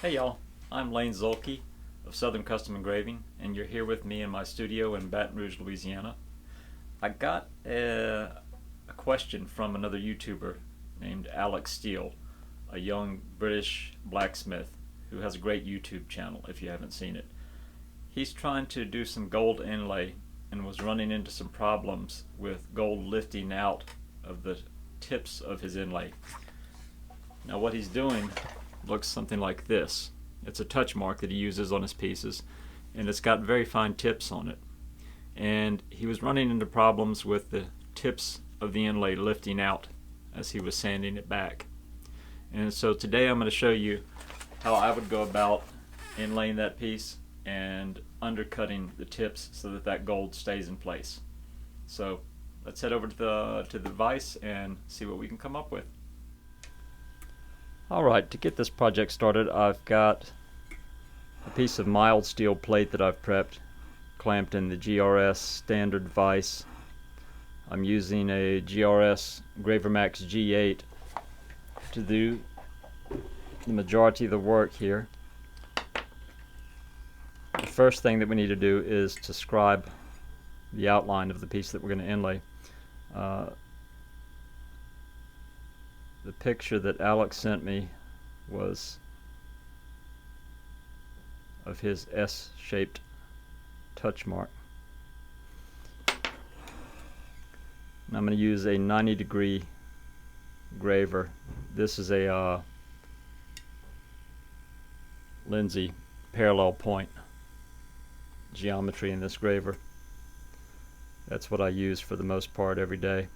Hey y'all, I'm Lane Zulke of Southern Custom Engraving, and you're here with me in my studio in Baton Rouge, Louisiana. I got a question from another YouTuber named Alex Steele, a young British blacksmith who has a great YouTube channel if you haven't seen it. He's trying to do some gold inlay and was running into some problems with gold lifting out of the tips of his inlay. Now what he's doing looks something like this. It's a touch mark that he uses on his pieces, and it's got very fine tips on it. And he was running into problems with the tips of the inlay lifting out as he was sanding it back. And so today I'm going to show you how I would go about inlaying that piece and undercutting the tips so that that gold stays in place. So let's head over to the vise and see what we can come up with. Alright, to get this project started, I've got a piece of mild steel plate that I've prepped, clamped in the GRS standard vise. I'm using a GRS Engraver Max G8 to do the majority of the work here. The first thing that we need to do is to scribe the outline of the piece that we're going to inlay. The picture that Alex sent me was of his S-shaped touch mark. And I'm going to use a 90-degree graver. This is a Lindsay parallel point geometry in this graver. That's what I use for the most part every day.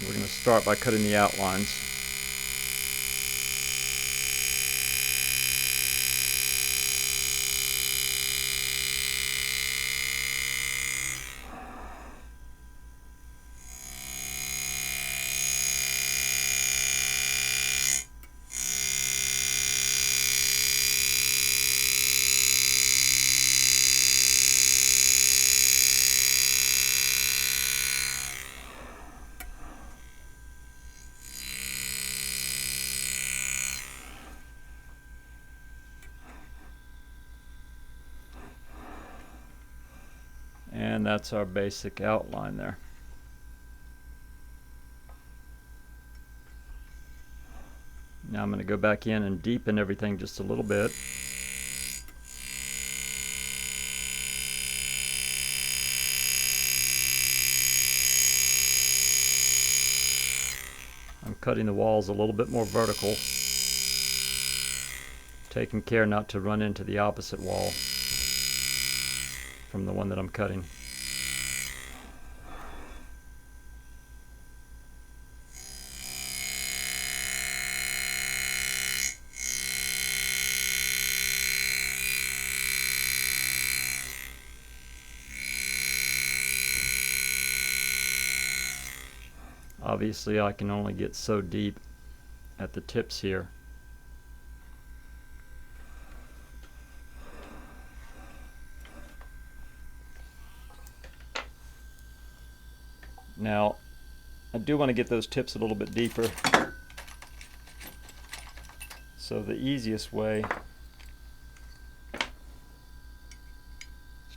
We're going to start by cutting the outlines. And that's our basic outline there. Now I'm going to go back in and deepen everything just a little bit. I'm cutting the walls a little bit more vertical, taking care not to run into the opposite wall from the one that I'm cutting. Obviously I can only get so deep at the tips here. Now, I do want to get those tips a little bit deeper. So the easiest way is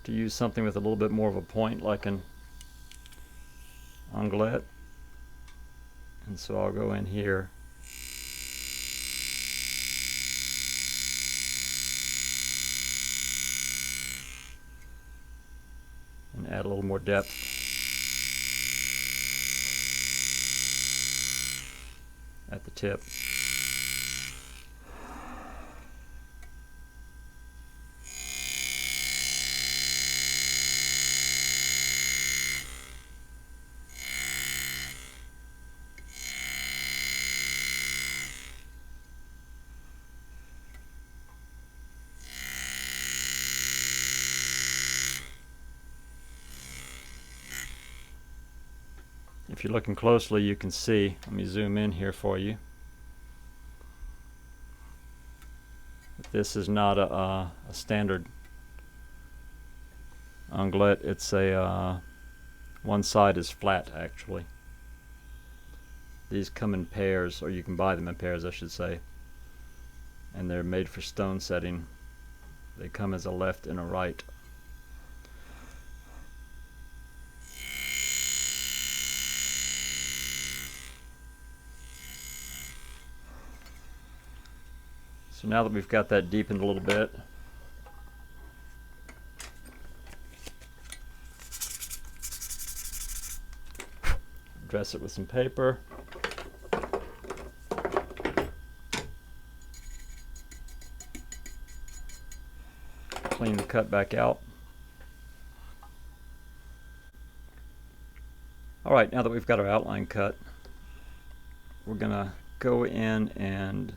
to use something with a little bit more of a point, like an onglet. And so I'll go in here and add a little more depth. At the tip. If you're looking closely, you can see, let me zoom in here for you. This is not a standard onglet. It's a one side is flat actually. These come in pairs, or you can buy them in pairs, I should say, and they're made for stone setting. They come as a left and a right. So now that we've got that deepened a little bit, dress it with some paper. Clean the cut back out. Alright, now that we've got our outline cut, we're going to go in and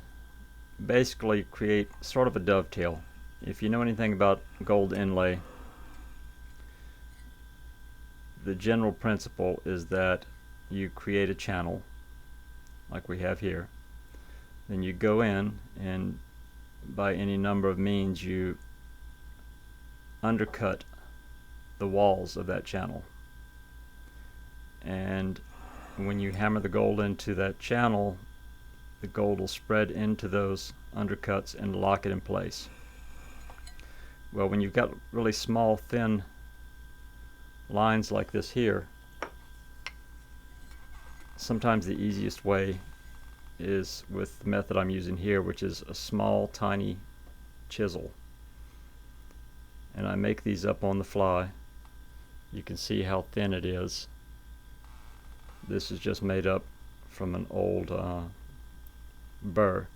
basically create sort of a dovetail. If you know anything about gold inlay, the general principle is that you create a channel like we have here, then you go in and by any number of means you undercut the walls of that channel, and when you hammer the gold into that channel, the gold will spread into those undercuts and lock it in place. Well, when you've got really small thin lines like this here, sometimes the easiest way is with the method I'm using here, which is a small tiny chisel, and I make these up on the fly. You can see how thin it is. This is just made up from an old burr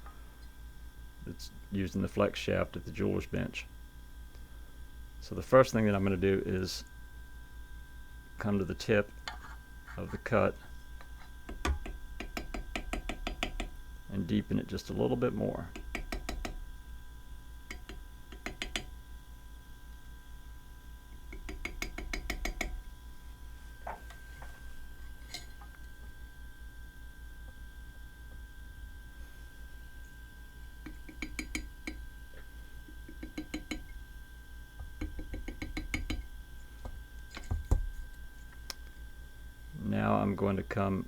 that's used in the flex shaft at the jeweler's bench. So the first thing that I'm going to do is come to the tip of the cut and deepen it just a little bit more. Now I'm going to come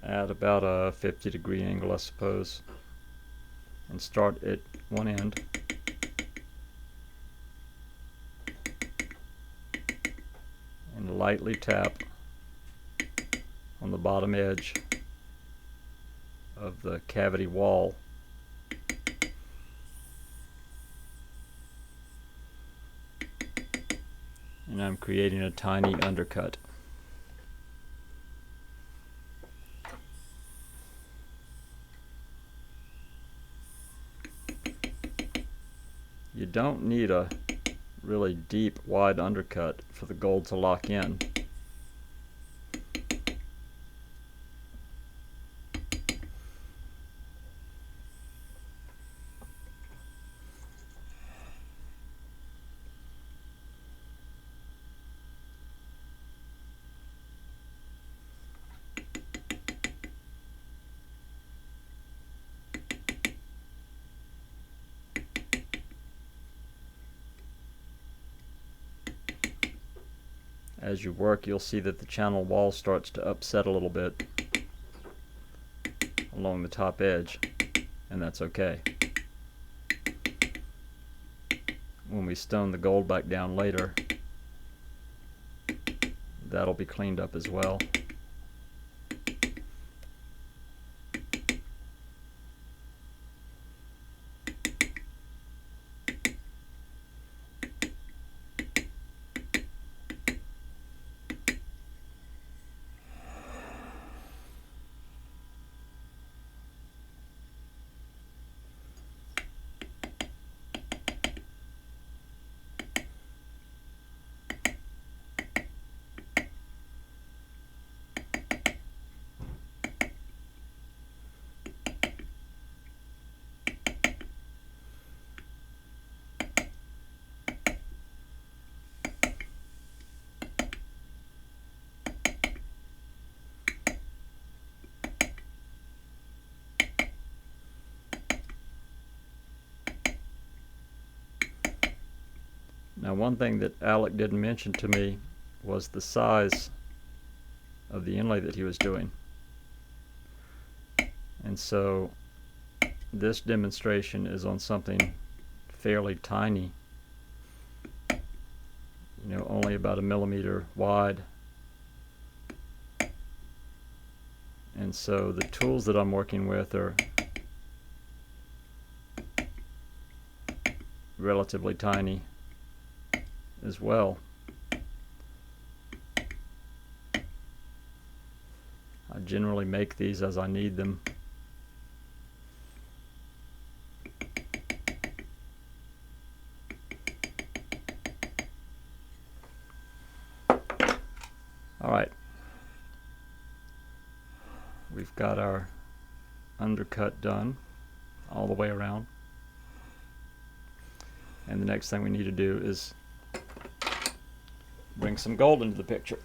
at about a 50-degree angle, I suppose, and start at one end and lightly tap on the bottom edge of the cavity wall. And I'm creating a tiny undercut. You don't need a really deep, wide undercut for the gold to lock in. As you work, you'll see that the channel wall starts to upset a little bit along the top edge, and that's okay. When we stone the gold back down later, that'll be cleaned up as well. Now, one thing that Alec didn't mention to me was the size of the inlay that he was doing. And so this demonstration is on something fairly tiny, only about 1 millimeter wide. And so the tools that I'm working with are relatively tiny as well. I generally make these as I need them. Alright, we've got our undercut done all the way around, and the next thing we need to do is bring some gold into the picture.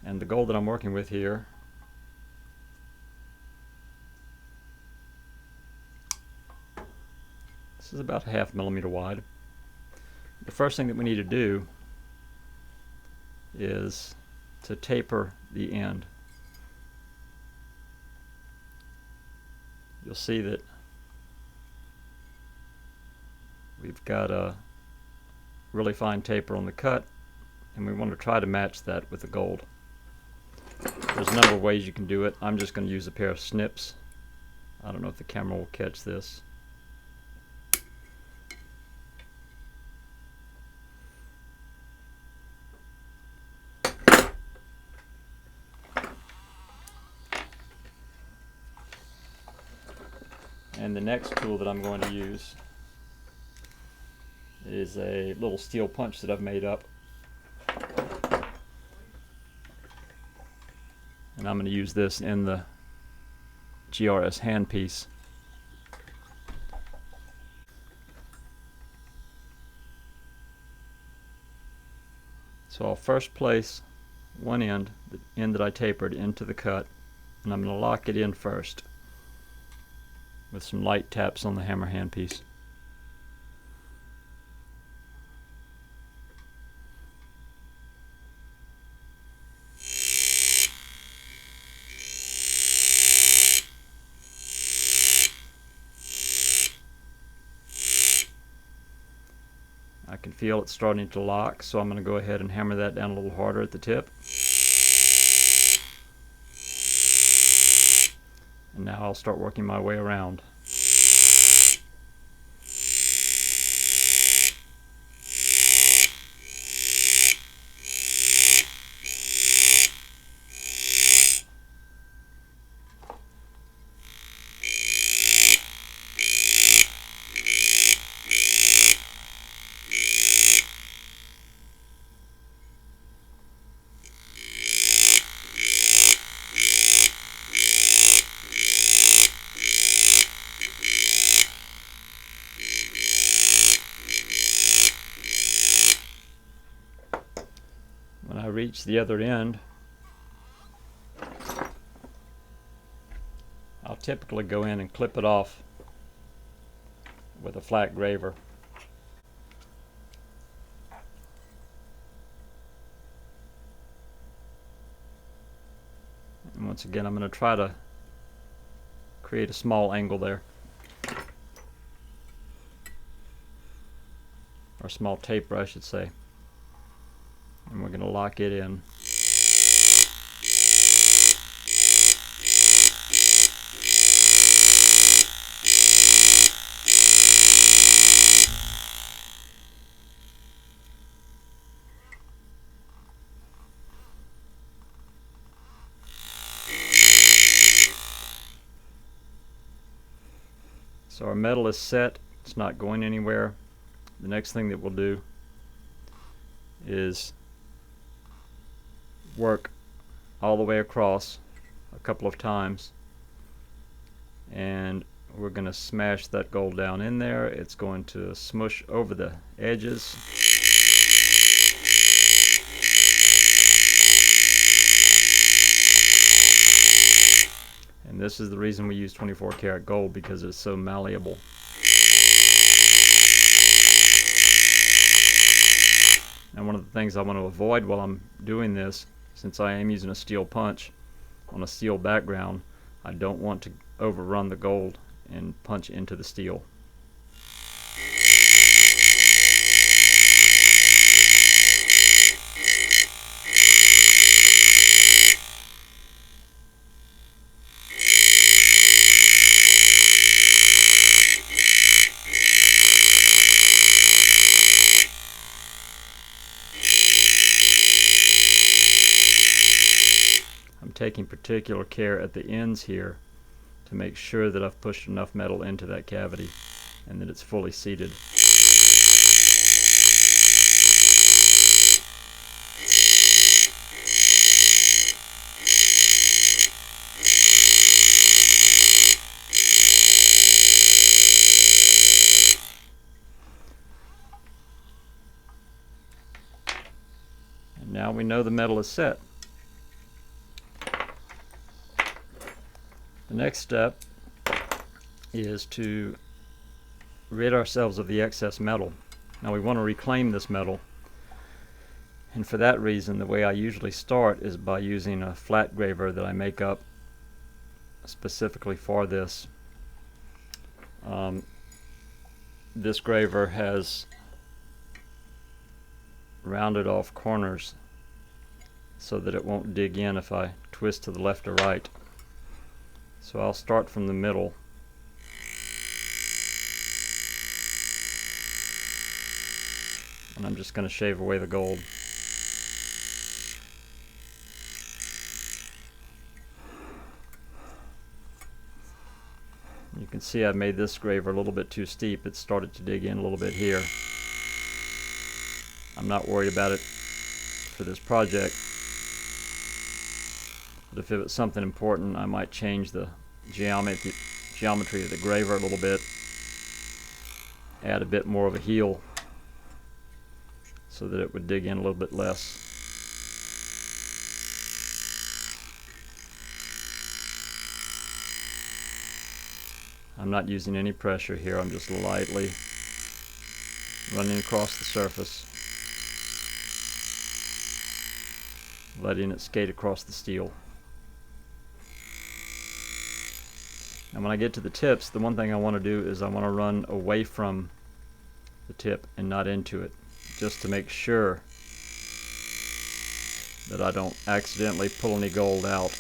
And the gold that I'm working with here is about 1/2 millimeter wide. The first thing that we need to do is to taper the end. You'll see that we've got a really fine taper on the cut, and we want to try to match that with the gold. There's a number of ways you can do it. I'm just going to use a pair of snips. I don't know if the camera will catch this. And the next tool that I'm going to use is a little steel punch that I've made up. And I'm going to use this in the GRS handpiece. So I'll first place one end, the end that I tapered, into the cut, and I'm going to lock it in first with some light taps on the hammer handpiece. I can feel it starting to lock, so I'm going to go ahead and hammer that down a little harder at the tip. And now I'll start working my way around. When I reach the other end, I'll typically go in and clip it off with a flat graver. And once again, I'm going to try to create a small angle there, or a small taper, I should say. And we're going to lock it in. So our metal is set, it's not going anywhere. The next thing that we'll do is work all the way across a couple of times, and we're going to smash that gold down in there. It's going to smush over the edges. And this is the reason we use 24 karat gold, because it's so malleable. Now, one of the things I want to avoid while I'm doing this, since I am using a steel punch on a steel background, I don't want to overrun the gold and punch into the steel. Taking particular care at the ends here to make sure that I've pushed enough metal into that cavity and that it's fully seated. And now we know the metal is set. The next step is to rid ourselves of the excess metal. Now we want to reclaim this metal, and for that reason the way I usually start is by using a flat graver that I make up specifically for this. This graver has rounded off corners so that it won't dig in if I twist to the left or right. So I'll start from the middle. And I'm just going to shave away the gold. You can see I've made this graver a little bit too steep. It started to dig in a little bit here. I'm not worried about it for this project. But if it was something important, I might change the geometry of the graver a little bit, add a bit more of a heel so that it would dig in a little bit less. I'm not using any pressure here, I'm just lightly running across the surface, letting it skate across the steel. And when I get to the tips, the one thing I want to do is I want to run away from the tip and not into it, just to make sure that I don't accidentally pull any gold out.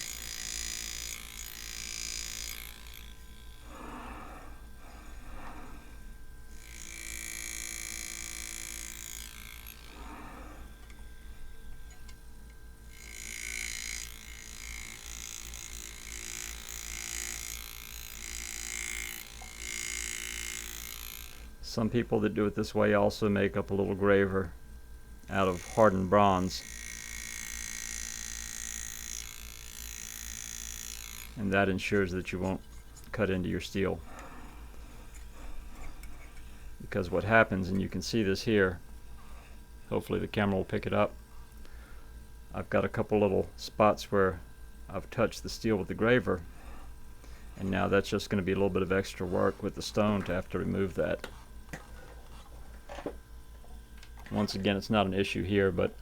Some people that do it this way also make up a little graver out of hardened bronze, and that ensures that you won't cut into your steel. Because what happens, and you can see this here, hopefully the camera will pick it up, I've got a couple little spots where I've touched the steel with the graver, and now that's just going to be a little bit of extra work with the stone to have to remove that. Once again, it's not an issue here, but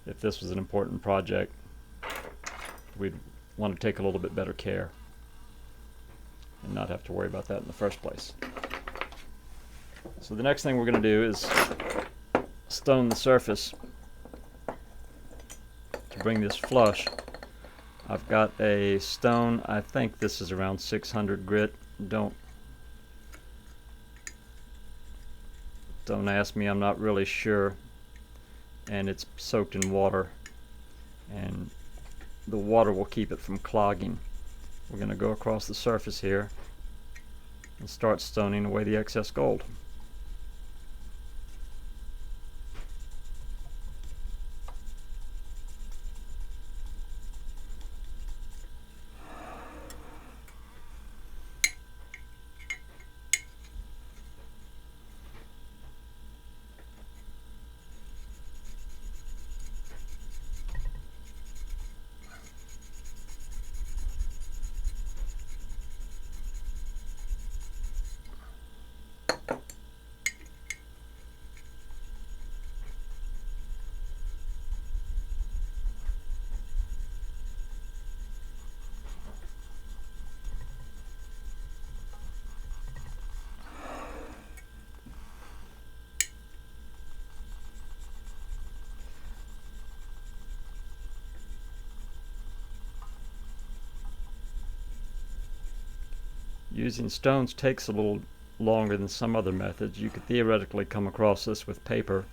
if this was an important project, we'd want to take a little bit better care and not have to worry about that in the first place. So the next thing we're going to do is stone the surface to bring this flush. I've got a stone, I think this is around 600 grit. Don't ask me, I'm not really sure. And it's soaked in water, and the water will keep it from clogging. We're going to go across the surface here and start stoning away the excess gold. Using stones takes a little longer than some other methods. You could theoretically come across this with paper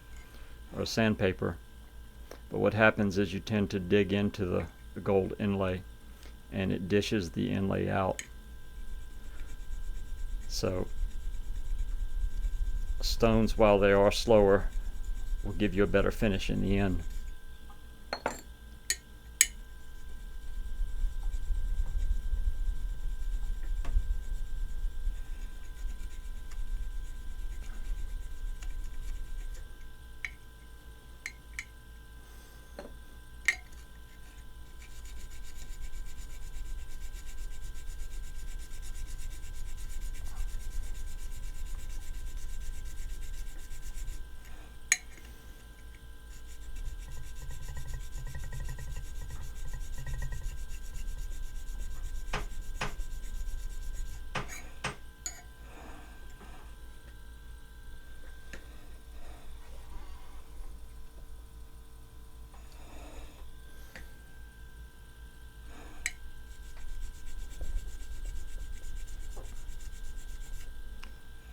or sandpaper, but what happens is you tend to dig into the gold inlay and it dishes the inlay out. So stones, while they are slower, will give you a better finish in the end.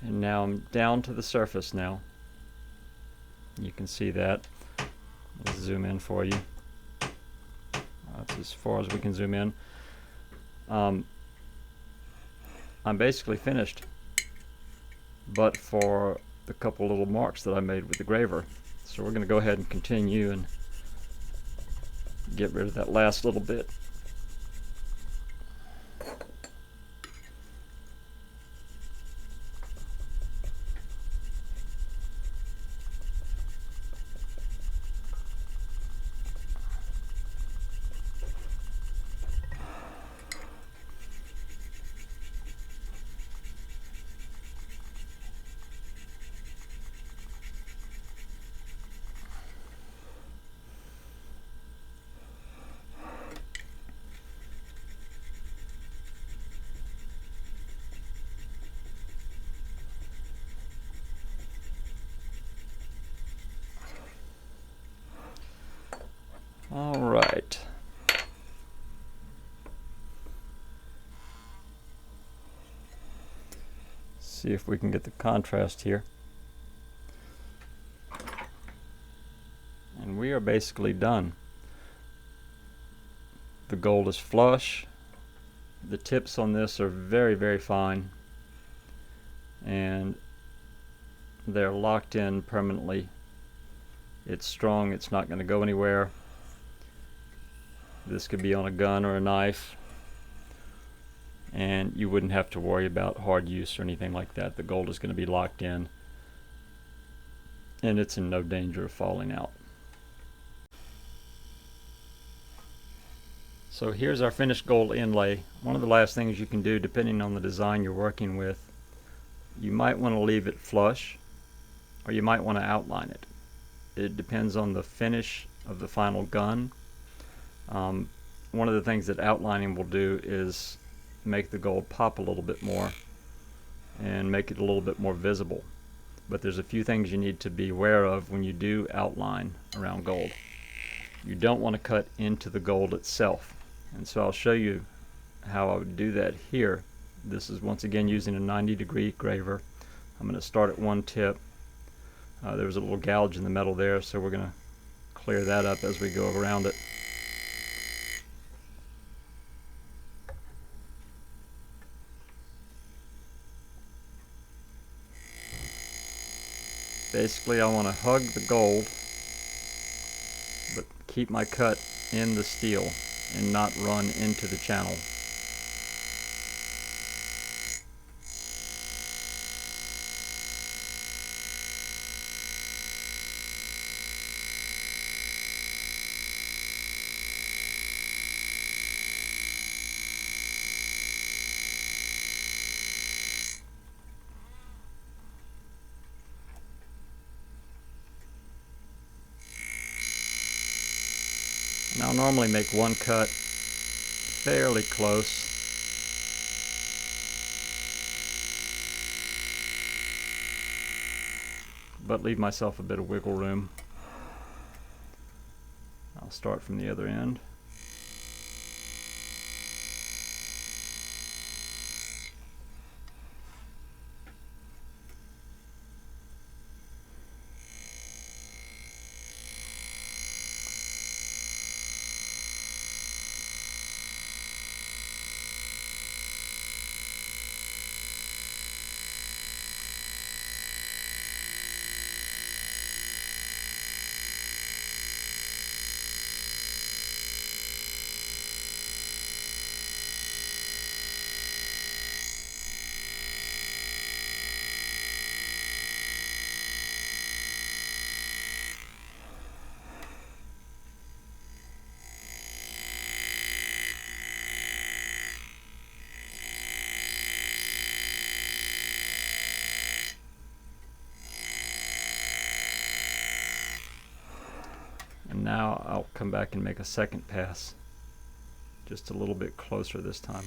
And now I'm down to the surface now. You can see that. Let's zoom in for you. That's as far as we can zoom in. I'm basically finished, but for the couple little marks that I made with the graver. So we're going to go ahead and continue and get rid of that last little bit. All right. See if we can get the contrast here. And we are basically done. The gold is flush. The tips on this are very, very fine. And they're locked in permanently. It's strong, it's not going to go anywhere. This could be on a gun or a knife, and you wouldn't have to worry about hard use or anything like that. The gold is going to be locked in, and it's in no danger of falling out. So here's our finished gold inlay. One of the last things you can do, depending on the design you're working with, you might want to leave it flush, or you might want to outline it. It depends on the finish of the final gun. One of the things that outlining will do is make the gold pop a little bit more and make it a little bit more visible. But there's a few things you need to be aware of when you do outline around gold. You don't want to cut into the gold itself, and so I'll show you how I would do that here. This is once again using a 90-degree graver. I'm going to start at one tip. There was a little gouge in the metal there, so we're going to clear that up as we go around it. Basically, I want to hug the gold, but keep my cut in the steel and not run into the channel. Now, I'll normally make one cut fairly close. But leave myself a bit of wiggle room. I'll start from the other end. I'll come back and make a second pass, just a little bit closer this time.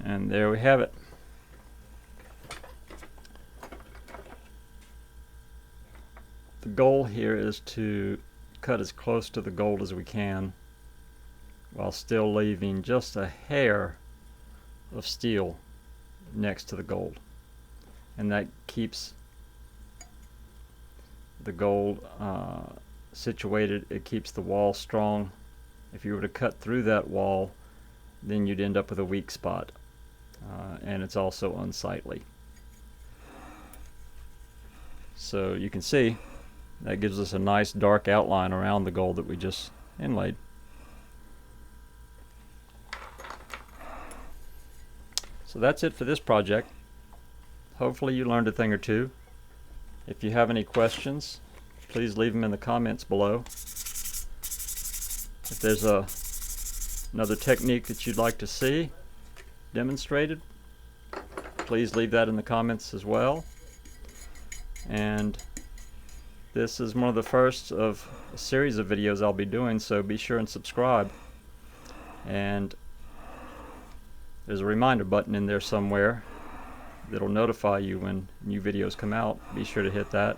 And there we have it. The goal here is to cut as close to the gold as we can while still leaving just a hair of steel next to the gold. And that keeps the gold situated. It keeps the wall strong. If you were to cut through that wall, then you'd end up with a weak spot. And it's also unsightly. So you can see that gives us a nice dark outline around the gold that we just inlaid. So that's it for this project. Hopefully you learned a thing or two. If you have any questions, please leave them in the comments below. If there's another technique that you'd like to see demonstrated, please leave that in the comments as well. And this is one of the first of a series of videos I'll be doing, so be sure and subscribe. And there's a reminder button in there somewhere that'll notify you when new videos come out. Be sure to hit that,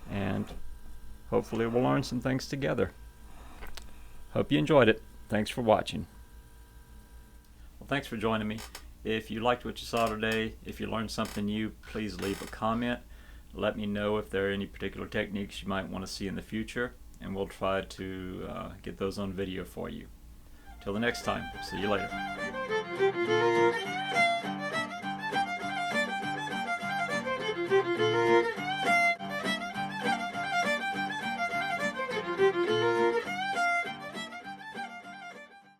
and hopefully we'll learn some things together. Hope you enjoyed it. Thanks for watching. Well, thanks for joining me. If you liked what you saw today, if you learned something new, please leave a comment. Let me know if there are any particular techniques you might want to see in the future, and we'll try to get those on video for you. Till the next time, see you later.